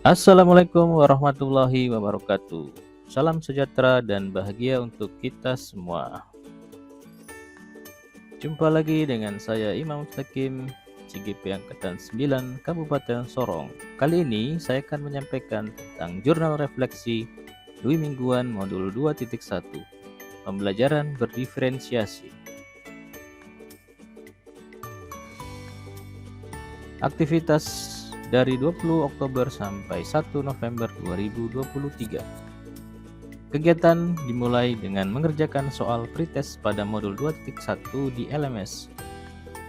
Assalamualaikum warahmatullahi wabarakatuh. Salam sejahtera dan bahagia untuk kita semua. Jumpa lagi dengan saya Imam Mustaqim, CGP Angkatan 9 Kabupaten Sorong. Kali ini saya akan menyampaikan tentang jurnal refleksi Dwi Mingguan Modul 2.1, Pembelajaran berdiferensiasi. Aktivitas dari 20 Oktober sampai 1 November 2023. Kegiatan dimulai dengan mengerjakan soal pretest pada modul 2.1 di LMS.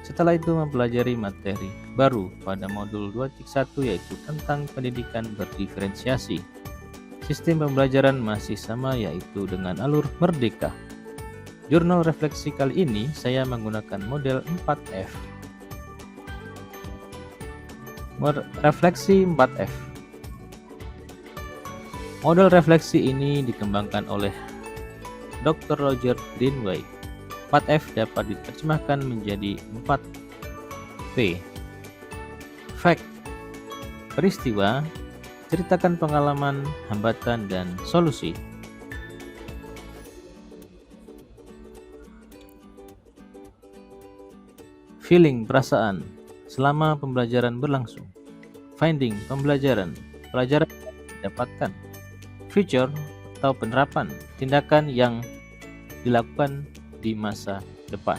Setelah itu mempelajari materi baru pada modul 2.1 yaitu tentang pendidikan berdiferensiasi. Sistem pembelajaran masih sama yaitu dengan alur merdeka. Jurnal refleksi kali ini saya menggunakan model 4F. Refleksi 4F. Model refleksi ini dikembangkan oleh Dr. Roger Greenway. 4F dapat diterjemahkan menjadi 4P. Fact, peristiwa, ceritakan pengalaman, hambatan, dan solusi. Feeling, perasaan, selama pembelajaran berlangsung. Finding, pelajaran yang didapatkan. Future atau penerapan, tindakan yang dilakukan di masa depan.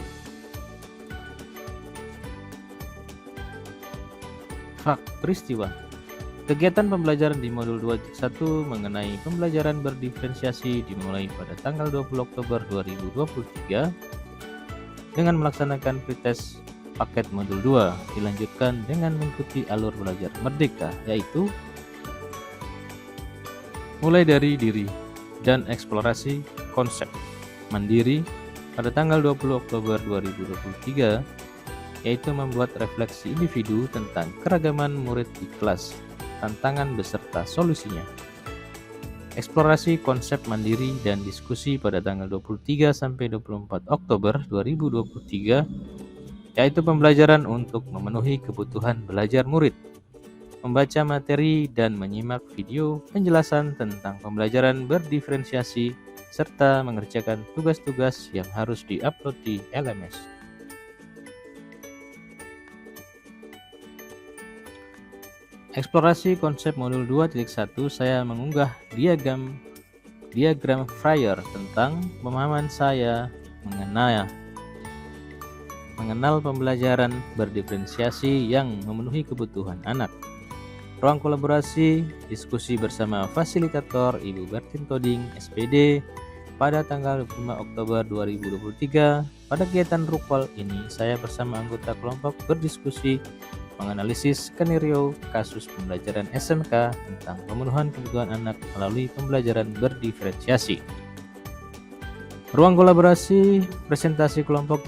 Fact, peristiwa. Kegiatan pembelajaran di modul 2.1 mengenai pembelajaran berdiferensiasi dimulai pada tanggal 20 Oktober 2023 dengan melaksanakan pretest paket modul 2, dilanjutkan dengan mengikuti alur belajar merdeka, yaitu mulai dari diri dan eksplorasi konsep mandiri pada tanggal 20 Oktober 2023, yaitu membuat refleksi individu tentang keragaman murid di kelas, tantangan beserta solusinya. Eksplorasi konsep mandiri dan diskusi pada tanggal 23 sampai 24 Oktober 2023, yaitu pembelajaran untuk memenuhi kebutuhan belajar murid. Membaca materi dan menyimak video penjelasan tentang pembelajaran berdiferensiasi serta mengerjakan tugas-tugas yang harus diupload di LMS. Eksplorasi konsep modul 2.1, saya mengunggah diagram flyer tentang pemahaman saya mengenal pembelajaran berdiferensiasi yang memenuhi kebutuhan anak. Ruang kolaborasi, diskusi bersama fasilitator Ibu Bertin Toding, SPD, pada tanggal 25 Oktober 2023. Pada kegiatan RUKOL ini, saya bersama anggota kelompok berdiskusi menganalisis skenario kasus pembelajaran SMK tentang pemenuhan kebutuhan anak melalui pembelajaran berdiferensiasi. Ruang kolaborasi, presentasi kelompok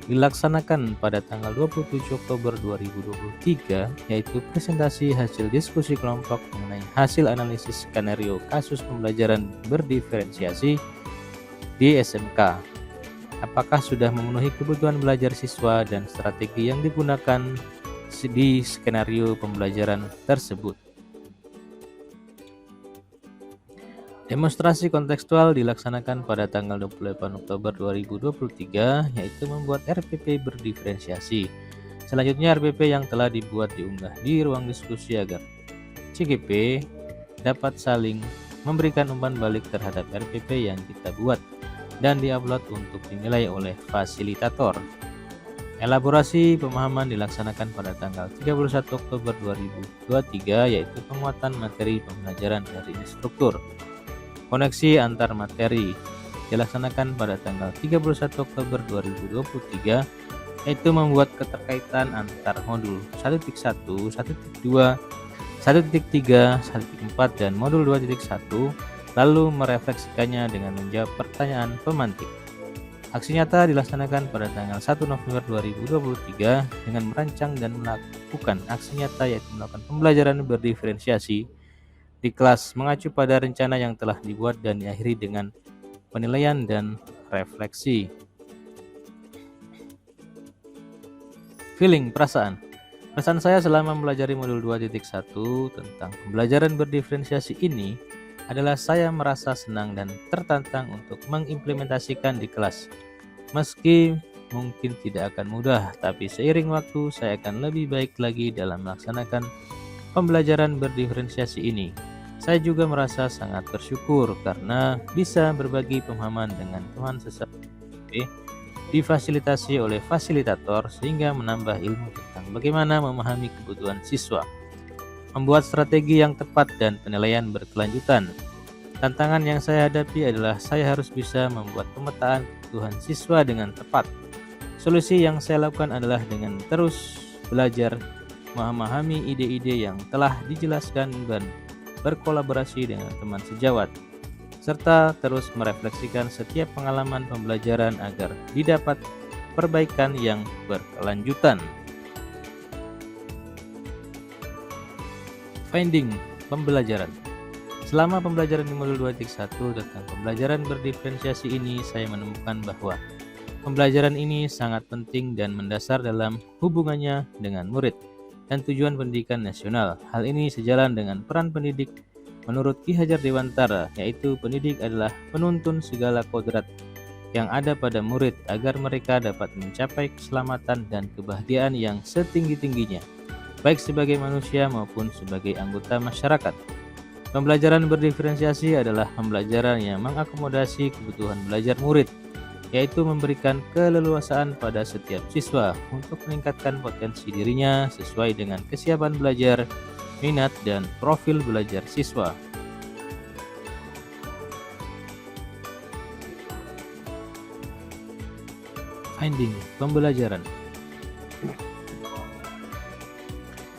dilaksanakan pada tanggal 27 Oktober 2023, yaitu presentasi hasil diskusi kelompok mengenai hasil analisis skenario kasus pembelajaran berdiferensiasi di SMK. Apakah sudah memenuhi kebutuhan belajar siswa dan strategi yang digunakan di skenario pembelajaran tersebut. Demonstrasi kontekstual dilaksanakan pada tanggal 28 Oktober 2023, yaitu membuat RPP berdiferensiasi. Selanjutnya RPP yang telah dibuat diunggah di ruang diskusi agar CGP dapat saling memberikan umpan balik terhadap RPP yang kita buat dan diupload untuk dinilai oleh fasilitator. Elaborasi pemahaman dilaksanakan pada tanggal 31 Oktober 2023, yaitu penguatan materi pembelajaran dari instruktur. Koneksi antar materi dilaksanakan pada tanggal 31 Oktober 2023, yaitu membuat keterkaitan antar modul 1.1, 1.2, 1.3, 1.4, dan modul 2.1, lalu merefleksikannya dengan menjawab pertanyaan pemantik. Aksi nyata dilaksanakan pada tanggal 1 November 2023 dengan merancang dan melakukan aksi nyata, yaitu melakukan pembelajaran berdiferensiasi di kelas mengacu pada rencana yang telah dibuat dan diakhiri dengan penilaian dan refleksi. Feeling, perasaan. Pesan saya selama mempelajari modul 2.1 tentang pembelajaran berdiferensiasi ini adalah saya merasa senang dan tertantang untuk mengimplementasikan di kelas. Meski mungkin tidak akan mudah, tapi seiring waktu saya akan lebih baik lagi dalam melaksanakan pembelajaran berdiferensiasi ini. Saya juga merasa sangat bersyukur karena bisa berbagi pemahaman dengan teman sesama difasilitasi oleh fasilitator sehingga menambah ilmu tentang bagaimana memahami kebutuhan siswa, membuat strategi yang tepat dan penilaian berkelanjutan. Tantangan yang saya hadapi adalah saya harus bisa membuat pemetaan kebutuhan siswa dengan tepat. Solusi yang saya lakukan adalah dengan terus belajar memahami ide-ide yang telah dijelaskan dan berkolaborasi dengan teman sejawat, serta terus merefleksikan setiap pengalaman pembelajaran agar didapat perbaikan yang berkelanjutan. Finding pembelajaran. Selama pembelajaran di modul 2.1 tentang pembelajaran berdiferensiasi ini, saya menemukan bahwa pembelajaran ini sangat penting dan mendasar dalam hubungannya dengan murid dan tujuan pendidikan nasional. Hal ini sejalan dengan peran pendidik menurut Ki Hajar Dewantara, yaitu pendidik adalah penuntun segala kodrat yang ada pada murid agar mereka dapat mencapai keselamatan dan kebahagiaan yang setinggi-tingginya, baik sebagai manusia maupun sebagai anggota masyarakat. Pembelajaran berdiferensiasi adalah pembelajaran yang mengakomodasi kebutuhan belajar murid, yaitu memberikan keleluasaan pada setiap siswa untuk meningkatkan potensi dirinya sesuai dengan kesiapan belajar, minat, dan profil belajar siswa. Finding pembelajaran.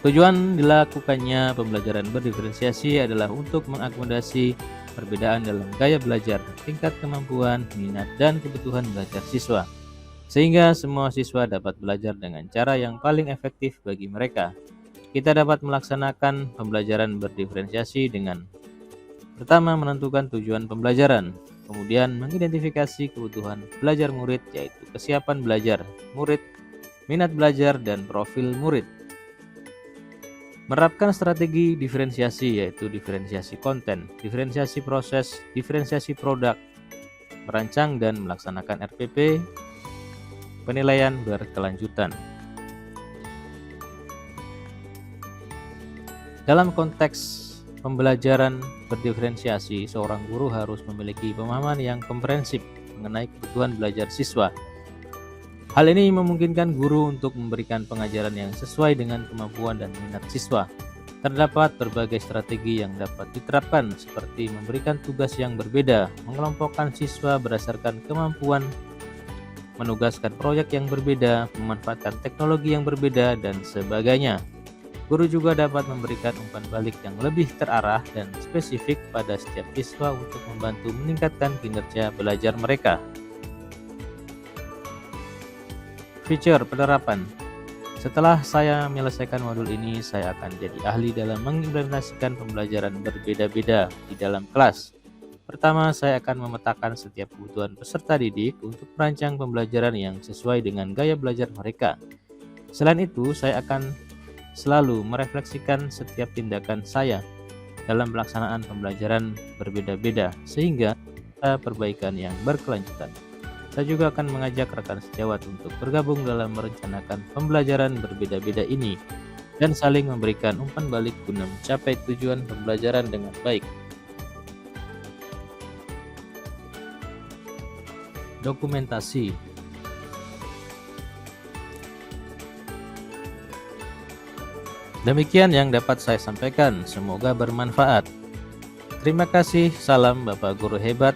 Tujuan dilakukannya pembelajaran berdiferensiasi adalah untuk mengakomodasi perbedaan dalam gaya belajar, tingkat kemampuan, minat, dan kebutuhan belajar siswa, sehingga semua siswa dapat belajar dengan cara yang paling efektif bagi mereka. Kita dapat melaksanakan pembelajaran berdiferensiasi dengan pertama menentukan tujuan pembelajaran, kemudian mengidentifikasi kebutuhan belajar murid, yaitu kesiapan belajar murid, minat belajar, dan profil murid. Menerapkan strategi diferensiasi, yaitu diferensiasi konten, diferensiasi proses, diferensiasi produk, merancang dan melaksanakan RPP, penilaian berkelanjutan. Dalam konteks pembelajaran berdiferensiasi, seorang guru harus memiliki pemahaman yang komprehensif mengenai kebutuhan belajar siswa. Hal ini memungkinkan guru untuk memberikan pengajaran yang sesuai dengan kemampuan dan minat siswa. Terdapat berbagai strategi yang dapat diterapkan, seperti memberikan tugas yang berbeda, mengelompokkan siswa berdasarkan kemampuan, menugaskan proyek yang berbeda, memanfaatkan teknologi yang berbeda, dan sebagainya. Guru juga dapat memberikan umpan balik yang lebih terarah dan spesifik pada setiap siswa untuk membantu meningkatkan kinerja belajar mereka. Feature penerapan. Setelah saya menyelesaikan modul ini, saya akan jadi ahli dalam mengimplementasikan pembelajaran berbeda-beda di dalam kelas. Pertama, saya akan memetakan setiap kebutuhan peserta didik untuk merancang pembelajaran yang sesuai dengan gaya belajar mereka. Selain itu, saya akan selalu merefleksikan setiap tindakan saya dalam pelaksanaan pembelajaran berbeda-beda, sehingga ada perbaikan yang berkelanjutan. Saya juga akan mengajak rekan sejawat untuk bergabung dalam merencanakan pembelajaran berbeda-beda ini dan saling memberikan umpan balik guna mencapai tujuan pembelajaran dengan baik. Dokumentasi. Demikian yang dapat saya sampaikan, semoga bermanfaat. Terima kasih, salam Bapak Guru Hebat.